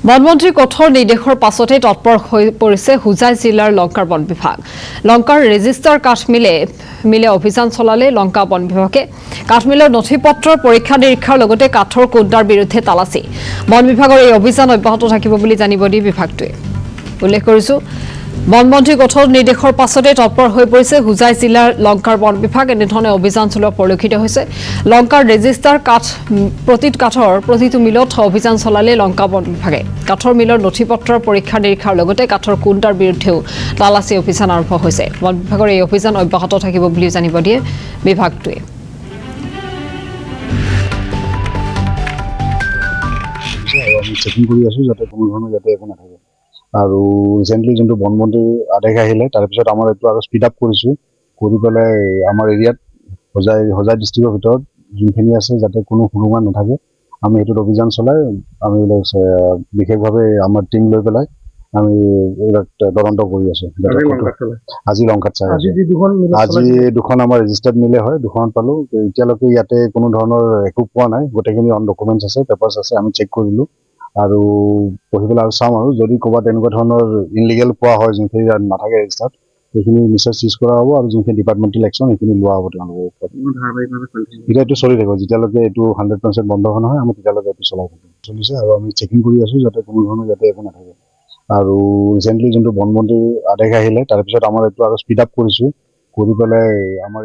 বনমন্ত্ৰীৰ কঠোৰ নিৰ্দেশৰ পাছতে তৎপৰ হৈ পৰিছে হুজাই জিলাৰ লংকাৰ বন বিভাগ। লংকাৰ ৰেজিষ্টাৰ কাঠমিলে অভিযান চলালে লংকা বন বিভাগে। কাঠমিলৰ নথি পত্ৰৰ পৰীক্ষা নিৰীক্ষাৰ লগতে কাঠৰ কুণ্ডাৰ বিৰুদ্ধে তালাচী। বন বিভাগৰ এই অভিযান অব্যাহত থাকিব বুলি জানিব দি বিভাগটোৱে উল্লেখ কৰিছো। বনমন্ত্ৰীৰ কঠোৰ নিৰ্দেশৰ পাছতে তৎপৰ হৈ পৰিছে হুজাই জিলাৰ লংকাৰ বন বিভাগ। এনেধৰণে অভিযান চলোৱা পৰিলক্ষিত হৈছে। লংকাৰ ৰেজিষ্টাৰ কাঠৰ প্ৰতিটো মিলত অভিযান চলালে লংকা বন বিভাগে। কাঠৰ মিলৰ নথি পত্ৰৰ পৰীক্ষা নিৰীক্ষাৰ লগতে কাঠৰ কুণ্ডাৰ বিৰুদ্ধেও তালাচী অভিযান আৰম্ভ হৈছে। বন বিভাগৰ এই অভিযান অব্যাহত থাকিব বুলি জানিব দিয়ে বিভাগটোৱে। আমি চেকিং কৰি আছো যাতে কোনো ধৰণৰ যাতে একো নাথাকে। আৰু ৰিচেণ্টলি যোনটো বনমন্ত্ৰীৰ আদেশ আহিলে তাৰপিছত আমাৰ এইটো আৰু স্পীড আপ কৰিছোঁ কৰি পেলাই আমাৰ এৰিয়াত হোজাই ডিষ্ট্ৰিক্টৰ ভিতৰত যোনখিনি আছে যাতে কোনো সুৰুঙা নাথাকে আমি সেইটোত অভিযান চলাই আমি বিশেষভাৱে আমাৰ টিম লৈ পেলাই আমি এইবিলাক তদন্ত কৰি আছো। আজি লংকাত চাই আছো। আজি দুখন আমাৰ ৰেজিষ্টাৰ্ড মিলে হয়, দুখনত পালো। এতিয়ালৈকে ইয়াতে কোনো ধৰণৰ একো পোৱা নাই, গোটেইখিনি অন ডকুমেণ্টছ আছে, পেপাৰ্ছ আছে, আমি চেক কৰিলোঁ আৰু পঢ়ি পেলাই আৰু চাম আৰু যদি ক'ৰবাত তেনেকুৱা ধৰণৰ ইনলিগেল পোৱা হয় যোনখিনি নাথাকে ৰেজিষ্টাৰ্ড সেইখিনি নিশ্চয় চিজ কৰা হ'ব আৰু যোনখিনি ডিপাৰ্টমেণ্টেল একশ্যন সেইখিনি লোৱা হ'ব তেওঁলোকৰ ওপৰত। এতিয়া এইটো চলি থাকিব যেতিয়ালৈকে এইটো 100% বন্ধ নহয় আমি তেতিয়ালৈকে এইটো চলাই থাকিম চলিছে আৰু আমি চেকিং কৰি আছো যাতে কোনো ধৰণৰ যাতে একো নাথাকে। আৰু ৰিচেণ্টলি যোনটো বনমন্ত্ৰীৰ আদেশ আহিলে তাৰপিছত আমাৰ এইটো আৰু স্পীড আপ কৰিছোঁ কৰি পেলাই আমাৰ